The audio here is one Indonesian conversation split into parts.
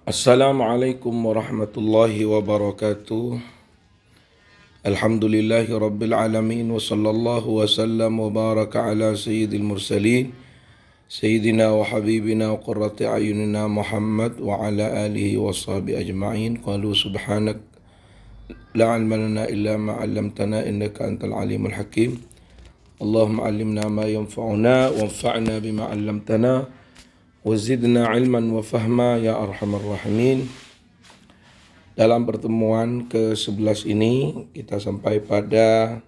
Assalamualaikum warahmatullahi wabarakatuh. Alhamdulillahi rabbil alamin wa sallallahu wa sallam wa baraka ala sayyidil mursalin sayyidina wa habibina wa qurrati ayunina Muhammad wa ala alihi wa sahbihi ajma'in. Qalu subhanak la ilma lana illa ma 'allamtana innaka antal alimul hakim. Allahumma 'allimna ma yanfa'una wanfa'na bima 'allamtana wazidna ilman wa fahma ya arhamar rahimin. Dalam pertemuan ke-11 ini kita sampai pada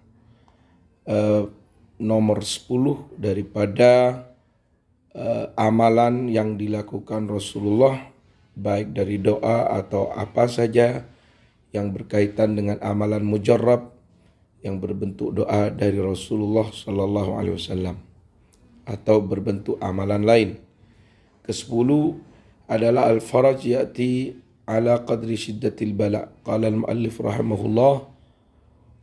nomor 10 daripada amalan yang dilakukan Rasulullah, baik dari doa atau apa saja yang berkaitan dengan amalan mujarrab yang berbentuk doa dari Rasulullah sallallahu alaihi wasallam atau berbentuk amalan lain. Ke-10 adalah al-faraj ya'ti ala qadri syiddatil bala. Qala al-muallif rahimahullah,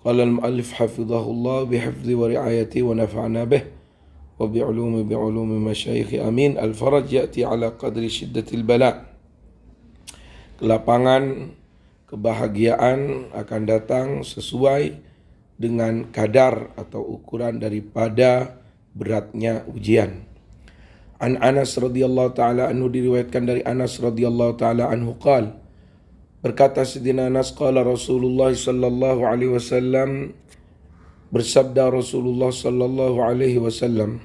qala al-muallif hafizahullah bihifzi wa riayati wa nafa'na bih wa bi'ulumi masyayikhi amin. Al-faraj ya'ti ala qadri syiddatil bala. Kelapangan, kebahagiaan akan datang sesuai dengan kadar atau ukuran daripada beratnya ujian. An Anas radhiyallahu taala anhu, diriwayatkan dari Anas radhiyallahu taala anhu qala, berkata Sayyidina Anas, qala Rasulullah sallallahu alaihi wasallam, bersabda Rasulullah sallallahu alaihi wasallam,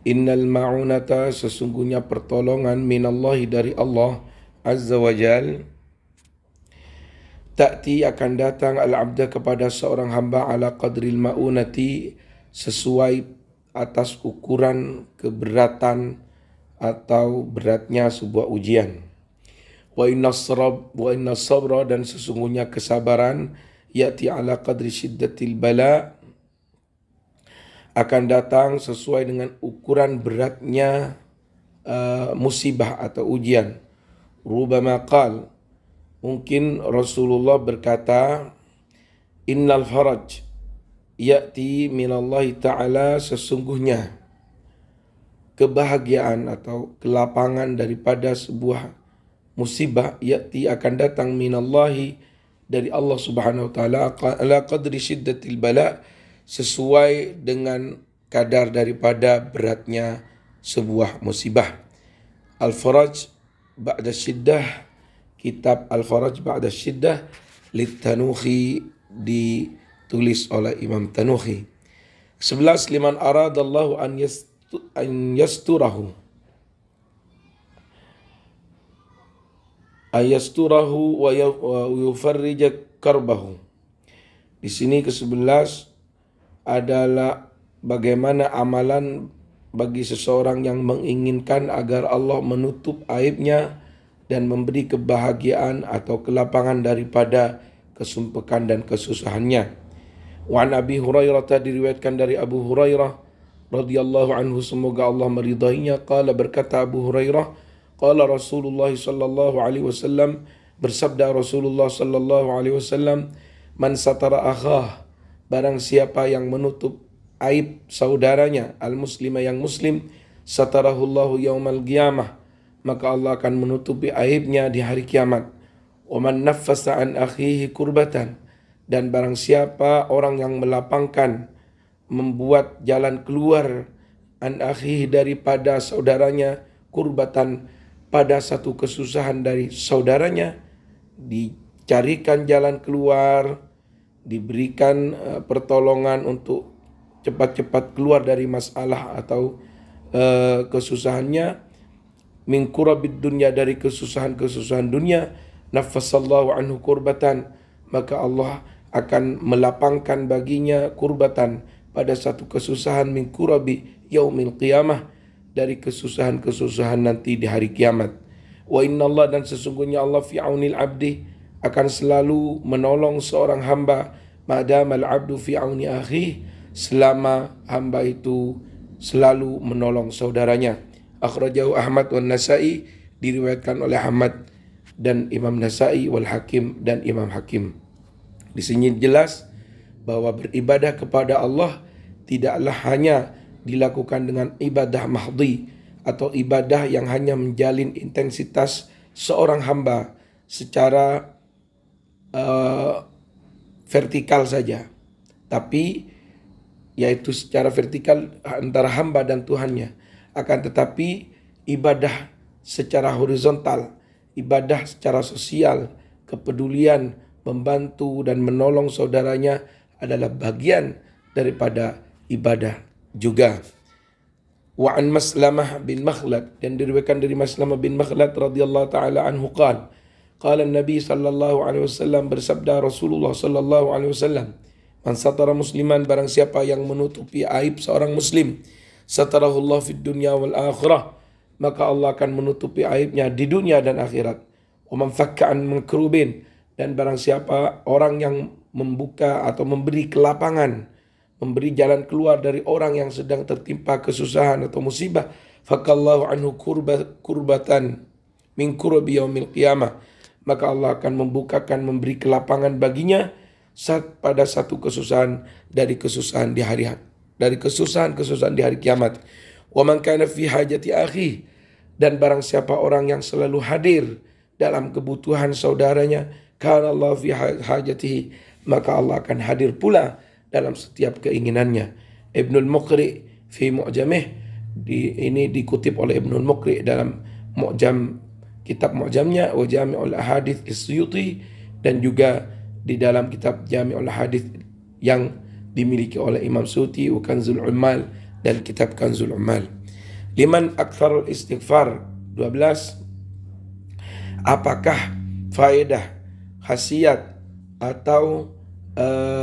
innal ma'unata, sesungguhnya pertolongan, minallahi, dari Allah azza wa jal, ta'ti, akan datang, al-abda, kepada seorang hamba, ala qadril ma'unati, sesuai atas ukuran keberatan atau beratnya sebuah ujian. Wa inna sabra, dan sesungguhnya kesabaran, ya'ti ala qadri syiddatil bala, akan datang sesuai dengan ukuran beratnya musibah atau ujian. Rubama qal, mungkin Rasulullah berkata, innal faraj ya'ti minallahi ta'ala, sesungguhnya kebahagiaan atau kelapangan daripada sebuah musibah, ya'ti, akan datang, minallahi, dari Allah subhanahu wa ta'ala, ala qadri syiddatil bala, sesuai dengan kadar daripada beratnya sebuah musibah. Al-Faraj ba'da syiddah, kitab Al-Faraj ba'da syiddah, Lit-Tanuhi, ditulis oleh Imam Tanuhi. 11, liman aradallahu an yasturahu wa yufarrija karbahu. Di sini ke-11 adalah bagaimana amalan bagi seseorang yang menginginkan agar Allah menutup aibnya dan memberi kebahagiaan atau kelapangan daripada kesumpekan dan kesusahannya. Wa an Abi Hurairah, diriwayatkan dari Abu Hurairah radhiyallahu anhu, semoga Allah meridainya, qala, berkata Abu Hurairah, qala Rasulullah sallallahu alaihi wasallam, bersabda Rasulullah sallallahu alaihi wasallam, man satara akhah, barang siapa yang menutup aib saudaranya, al-muslima, yang muslim, satarahullahu yaumal qiyamah, maka Allah akan menutupi aibnya di hari kiamat. Wa man naffasa an akhihi kurbatan, dan barang siapa orang yang melapangkan, membuat jalan keluar, an akhihi, daripada saudaranya, kurbatan, pada satu kesusahan dari saudaranya, dicarikan jalan keluar, diberikan pertolongan untuk cepat-cepat keluar dari masalah atau kesusahannya, min kurabid dunya, dari kesusahan-kesusahan dunia, naffasallahu anhu kurbatan, maka Allah akan melapangkan baginya kurbatan, pada satu kesusahan, min kurabi yaumil qiyamah, dari kesusahan-kesusahan nanti di hari kiamat. Wa innallaha, dan sesungguhnya Allah, fi aunil abdi, akan selalu menolong seorang hamba, madamal abdu fi auni akhi, selama hamba itu selalu menolong saudaranya. Akhrajahu Ahmad wan Nasa'i, diriwayatkan oleh Ahmad dan Imam Nasa'i, wal Hakim, dan Imam Hakim. Di sini jelas bahwa beribadah kepada Allah tidaklah hanya dilakukan dengan ibadah mahdhi atau ibadah yang hanya menjalin intensitas seorang hamba secara vertikal saja, tapi yaitu secara vertikal antara hamba dan Tuhannya. Akan tetapi ibadah secara horizontal, ibadah secara sosial, kepedulian, membantu dan menolong saudaranya adalah bagian daripada ibadah juga. Wa an Maslamah bin Makhlad, dan diriwayatkan dari Maslamah bin Makhlad radhiyallahu taala anhu qala Nabi sallallahu alaihi wasallam, bersabda Rasulullah sallallahu alaihi wasallam, man satara musliman, barang siapa yang menutupi aib seorang muslim, satarahullah fid dunya wal akhirah, maka Allah akan menutupi aibnya di dunia dan akhirat. Wa man fakka an makrubin, dan barang siapa orang yang membuka atau memberi kelapangan, memberi jalan keluar dari orang yang sedang tertimpa kesusahan atau musibah, fakallahu anhu kurbatan min kurbi yaumil qiyamah, maka Allah akan membukakan, memberi kelapangan baginya pada satu kesusahan dari kesusahan di hari kesusahan di hari kiamat. Wa man kana fi hajati akhi, dan barang siapa orang yang selalu hadir dalam kebutuhan saudaranya, kana Allah fi hajatihi, maka Allah akan hadir pula dalam setiap keinginannya. Ibnul Muqri fi Mu'jamih, ini dikutip oleh Ibnul Muqri dalam kitab Mu'jamnya, wa Jami'ul Ahadits As-Suyuti, dan juga di dalam kitab Jami'ul Ahadits yang dimiliki oleh Imam Suyuti, wa Kanzul Ummal, dan kitab Kanzul Ummal. Liman aktsarul istighfar 12. Apakah faedah, khasiat atau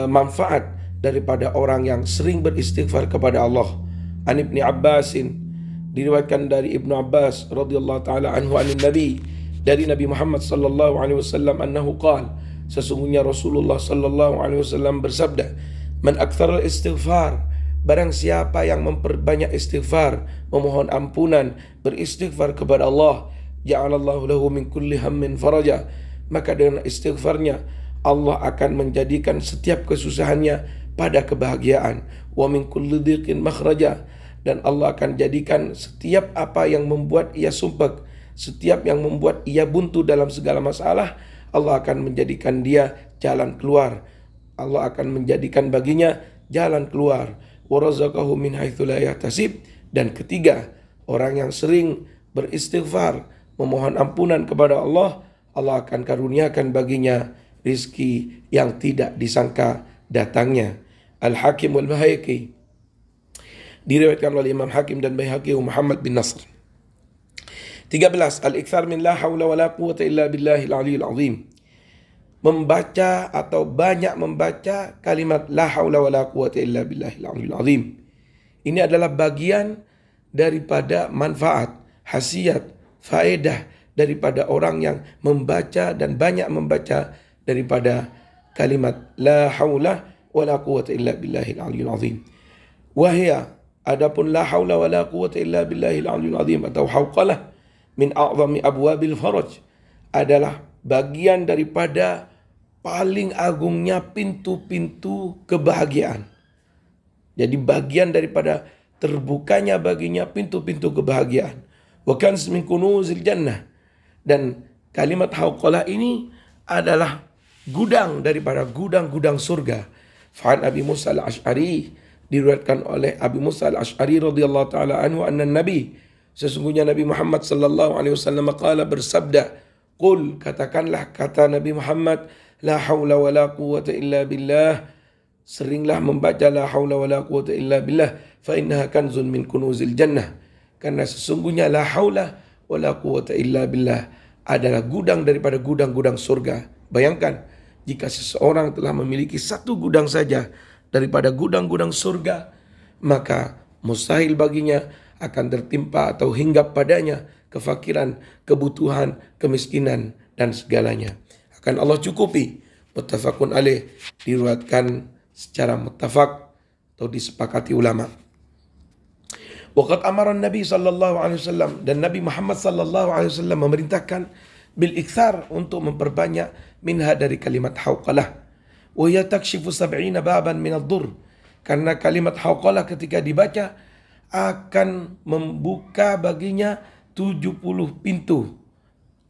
manfaat daripada orang yang sering beristighfar kepada Allah? An Ibni Abbasin, diriwayatkan dari Ibnu Abbas radhiyallahu taala anhu anin Nabi, dari Nabi Muhammad sallallahu alaihi wasallam, annahu qala, sesungguhnya Rasulullah sallallahu alaihi wasallam bersabda, man aktsara istighfar, barang siapa yang memperbanyak istighfar, memohon ampunan, beristighfar kepada Allah, ja'alallahu lahu min kulli hammin faraja, maka dengan istighfarnya Allah akan menjadikan setiap kesusahannya pada kebahagiaan. Wa min kulli dhiqin makhraja, dan Allah akan jadikan setiap apa yang membuat ia sumpek, setiap yang membuat ia buntu dalam segala masalah, Allah akan menjadikan dia jalan keluar. Allah akan menjadikan baginya jalan keluar. Wa razaqahu min haitsu la yahtasib, dan ketiga, orang yang sering beristighfar, memohon ampunan kepada Allah, Allah akan karuniakan baginya rizki yang tidak disangka datangnya. Al-Hakim wal Baihaqi, diriwayatkan oleh Imam Hakim dan Baihaqi Muhammad bin Nasr. 13. Al-iktsar min la haula wala quwwata illa billahil aliyil azim, membaca atau banyak membaca kalimat la haula wala quwwata illa billahil aliyil azim. Ini adalah bagian daripada manfaat, khasiat, faedah daripada orang yang membaca dan banyak membaca daripada kalimat la haula wala quwwata illa billahil aliyil azim. Wahia, adapun la haula wala quwwata illa billahil aliyil azim atau hauqalah, min a'zami abwabil faraj, adalah bagian daripada paling agungnya pintu-pintu kebahagiaan. Jadi bagian daripada terbukanya baginya pintu-pintu kebahagiaan. Wa kanz min kunuzil jannah, dan kalimat hauqalah ini adalah gudang daripada gudang-gudang surga. Fa'an Abi Musa al-Ash'ari, diriwayatkan oleh Abi Musa al-Ash'ari radhiyallahu taala anhu, anna Nabi, sesungguhnya Nabi Muhammad sallallahu alaihi wasallam qala, bersabda, qul, katakanlah, kata Nabi Muhammad, la haula wala quwwata illa billah, seringlah membaca la haula wala quwwata illa billah, fa innaha kanzun min kunuzil jannah, karena sesungguhnya la haula wala quwwata illa billah adalah gudang daripada gudang-gudang surga. Bayangkan jika seseorang telah memiliki satu gudang saja daripada gudang-gudang surga, maka mustahil baginya akan tertimpa atau hinggap padanya kefakiran, kebutuhan, kemiskinan, dan segalanya. Akan Allah cukupi. Muttafaqun alaih, diriwayatkan secara muttafaq atau disepakati ulama. Waqad amara Nabi sallallahu alaihi wasallam, dan Nabi Muhammad sallallahu alaihi wasallam memerintahkan bil iktsar, untuk memperbanyak minha, dari kalimat hauqalah. Wa hiya takshifu 70 baban min ad-dur, karena kalimat hauqalah ketika dibaca akan membuka baginya 70 pintu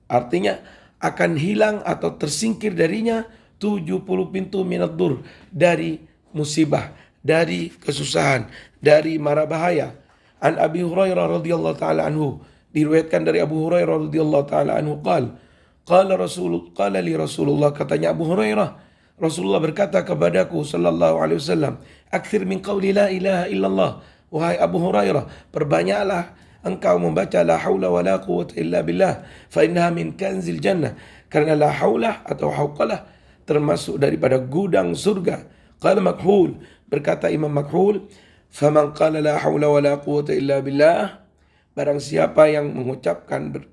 Artinya akan hilang atau tersingkir darinya 70 pintu minad dur, dari musibah, dari kesusahan, dari mara bahaya. An Abi Hurairah radhiyallahu taala anhu, diriwayatkan dari Abu Hurairah radhiyallahu taala anhu qala li Rasulullah, katanya Abu Hurairah, Rasulullah berkata kepadaku sallallahu alaihi wasallam, akthir min qawli la ilaha illallah. Wahai Abu Hurairah, perbanyaklah engkau membaca la haula wa la quwwata illa billah, fa innaha min kanzil jannah. Karena la haula atau hauqalah termasuk daripada gudang surga. Qala Makhul, berkata Imam Makhul, faman qala la haula wa la quwwata illa billah, barang siapa yang mengucapkan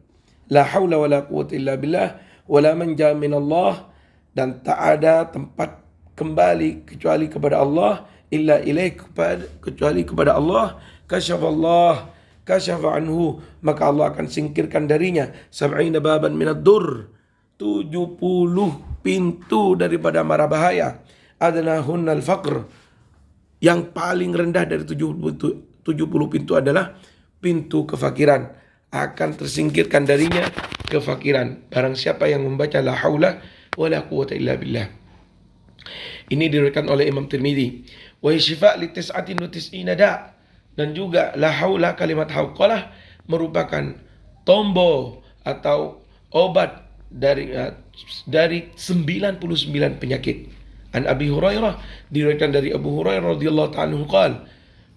la haula wa la quwwata illa billah wa la manja min Allah, dan tak ada tempat kembali kecuali kepada Allah, illa ilaih, kecuali kepada Allah, kasyafa anhu, maka Allah akan singkirkan darinya sab'ina baban minad dur, 70 pintu daripada mara bahaya. Adnahunnal faqr, yang paling rendah dari 70 pintu adalah pintu kefakiran. Akan tersingkirkan darinya kefakiran barang siapa yang membaca la haula wala quwwata illa billah. Ini diriwayatkan oleh Imam Tirmidzi. Wa syifa' li 99 da', dan juga la haula, kalimat hauqalah merupakan tombo atau obat dari 99 penyakit. An Abi Hurairah, diriwayatkan dari Abu Hurairah radhiyallahu ta'ala anhu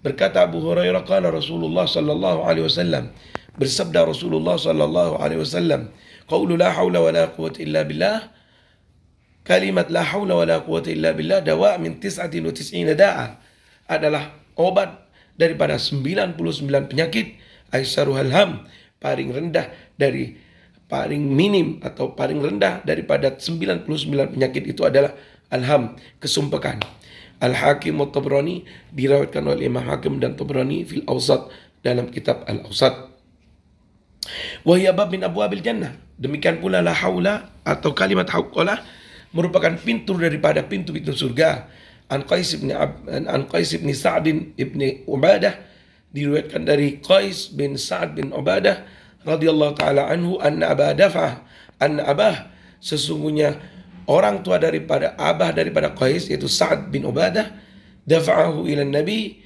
berkata Abu Hurairah, qala Rasulullah sallallahu alaihi wasallam, bersabda Rasulullah sallallahu alaihi wasallam, qaulu la haula wala quwwata illa billah, kalimat la haula wala quwwata illa billah dawa min 99 da'a, adalah obat daripada 99 penyakit. Aisaruhal ham, paling rendah dari paling minim atau paling rendah daripada 99 penyakit itu adalah alham, kesumpakan. Al-Hakim wa Tabrani, diriwayatkan oleh Imam Hakim dan Tabrani fil Awsat, dalam kitab Al-Awsat. Wa hiya bab min abwabil jannah, demikian pula la haula atau kalimat hauqalah merupakan pintu daripada pintu-pintu surga. An Qais bin Sa'd bin Ubadah, diriwayatkan dari Qais bin Sa'd bin Ubadah radhiyallahu taala anhu, anna abah, sesungguhnya orang tua daripada abah daripada Qais, yaitu Sa'd bin Ubadah, dafa'ahu ila Nabi,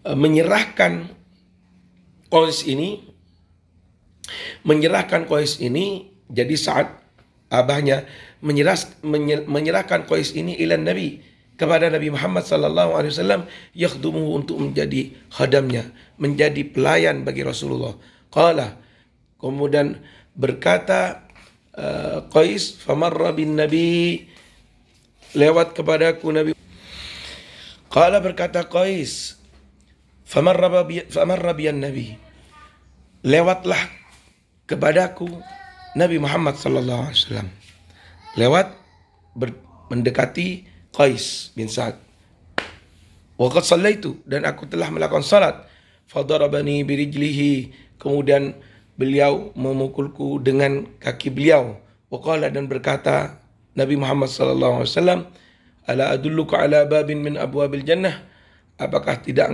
menyerahkan Qais ini, jadi Sa'd abahnya menyerahkan Qais ini ila Nabi, kepada Nabi Muhammad sallallahu alaihi wasallam, yakhdumuhu, untuk menjadi khadamnya, menjadi pelayan bagi Rasulullah. Qala, kemudian berkata Qais, famarra bin Nabi, lewat kepadaku Nabi. Qala, berkata Qais, famarra biyan Nabi, lewatlah kepadaku Nabi Muhammad sallallahu alaihi wasallam, lewat mendekati Qais bin Sa'd. Wa qad sallaitu, dan aku telah melakukan salat. Fadarabani birijlihi, kemudian beliau memukulku dengan kaki beliau. Wa qala, dan berkata Nabi Muhammad sallallahu alaihi wasallam, ala adulluka ala babin min abwabil jannah, apakah tidak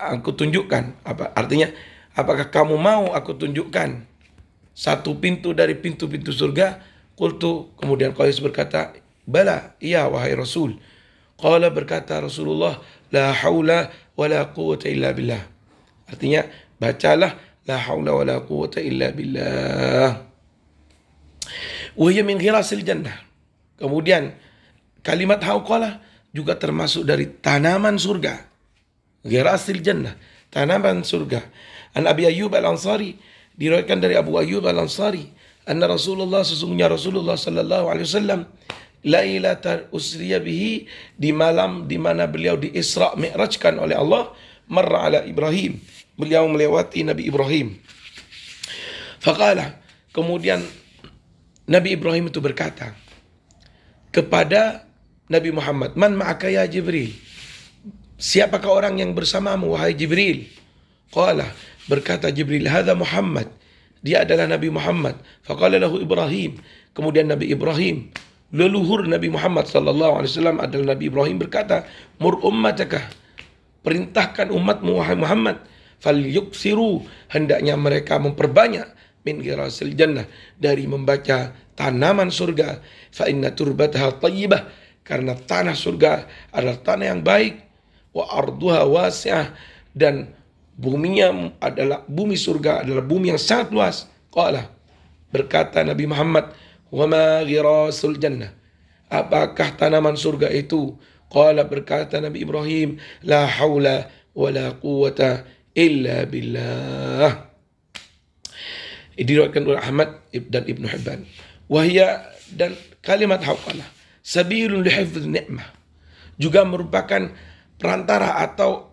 aku tunjukkan, artinya apakah kamu mau aku tunjukkan satu pintu dari pintu-pintu surga? Qultu, kemudian Qais berkata, bala, iya wahai Rasul. Qala, berkata Rasulullah, la haula wa la quwwata illa billah, artinya bacalah la haula wa la quwwata illa billah. Wa hiya min ghirasil jannah, kemudian kalimat hauqalah juga termasuk dari tanaman surga. Ghirasil jannah, tanaman surga. An Abi Ayyub Al-Ansari, diriwayatkan dari Abu Ayyub Al-Ansari, anna Rasulullah, sesungguhnya Rasulullah sallallahu alaihi wasallam, lailatan usriya bihi, di malam di mana beliau di Isra Mi'rajkan oleh Allah, marra ala Ibrahim, beliau melewati Nabi Ibrahim. Faqala, kemudian Nabi Ibrahim itu berkata kepada Nabi Muhammad, man ma'aka ya Jibril, siapakah orang yang bersamamu wahai Jibril? Qala, berkata Jibril, hadza Muhammad, dia adalah Nabi Muhammad. Faqala lahu Ibrahim, kemudian Nabi Ibrahim, leluhur Nabi Muhammad sallallahu alaihi wasallam adalah Nabi Ibrahim, berkata, mur ummataka, perintahkan umatmu wahai Muhammad, falyuksiru, hendaknya mereka memperbanyak min ghirasil jannah, dari membaca tanaman surga. Fa inna turbataha thayyibah, karena tanah surga adalah tanah yang baik. Wa arduha wasi'ah, dan buminya adalah bumi surga adalah bumi yang sangat luas. Qala, berkata Nabi Muhammad, wa ma ghirasul jannah, apakah tanaman surga itu? Qala, berkata Nabi Ibrahim, la haula wa la quwata illa billah. Diriwayatkan oleh Ahmad dan Ibnu Hibban. Wahya, dan kalimat hauqalah, sabilun lihifdz ni'mah, juga merupakan perantara atau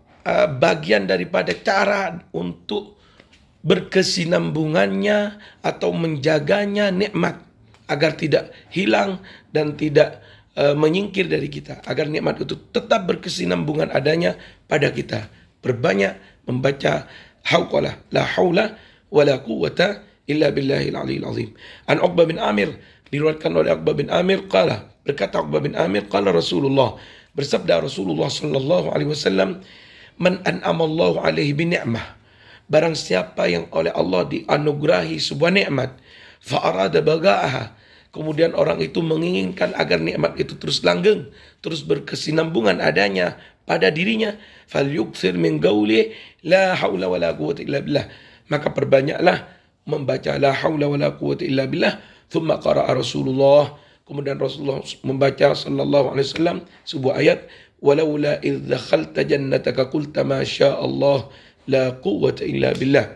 bagian daripada cara untuk berkesinambungannya atau menjaganya nikmat agar tidak hilang dan tidak menyingkir dari kita, agar nikmat itu tetap berkesinambungan adanya pada kita. Berbanyak membaca hauqalah, la haula wa la quwata illa billahil aliyil azim. An Uqbah bin Amir, diriwayatkan oleh Uqbah bin Amir, qala, berkata Uqbah bin Amir, qala Rasulullah, bersabda Rasulullah sallallahu alaihi wasallam, man an'amallahu alaihi bi ni'mah, barang siapa yang oleh Allah dianugerahi sebuah nikmat, fa arada baga'aha, kemudian orang itu menginginkan agar nikmat itu terus langgeng, terus berkesinambungan adanya pada dirinya, falyukthir min qawli la haula wala quwwata illa billah, maka perbanyaklah membaca la haula wala quwwata illa billah. Thumma qara'a Rasulullah, kemudian Rasulullah membaca sallallahu alaihi wasallam sebuah ayat, walaula idz dakhalta jannataka qulta ma syaa Allah la quwwata illa billah,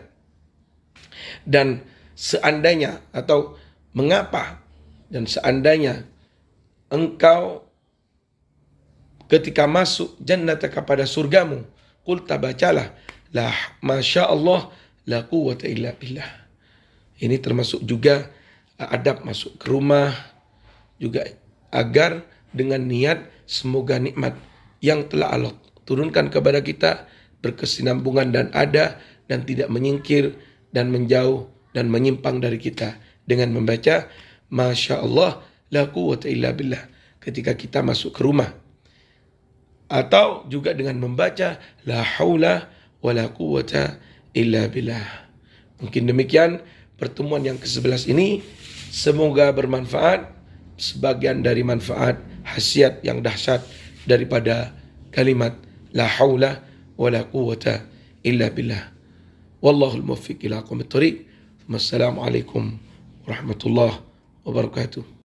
dan seandainya atau mengapa dan seandainya engkau ketika masuk jannataka pada surgamu, qulta, bacalah la masya Allah la quwwata illa billah. Ini termasuk juga adab masuk ke rumah juga, agar dengan niat semoga nikmat yang telah Allah turunkan kepada kita berkesinambungan dan ada, dan tidak menyingkir dan menjauh dan menyimpang dari kita, dengan membaca masya Allah la quwwata illa billah ketika kita masuk ke rumah, atau juga dengan membaca la haula wala quwwata illa billah. Mungkin demikian pertemuan yang ke-11 ini, semoga bermanfaat. Sebagian dari manfaat khasiat yang dahsyat daripada kalimat la haula wala quwwata illa billah. Wallahul muwaffiq ila aqwamit thoriq. Wassalamualaikum warahmatullahi wabarakatuh.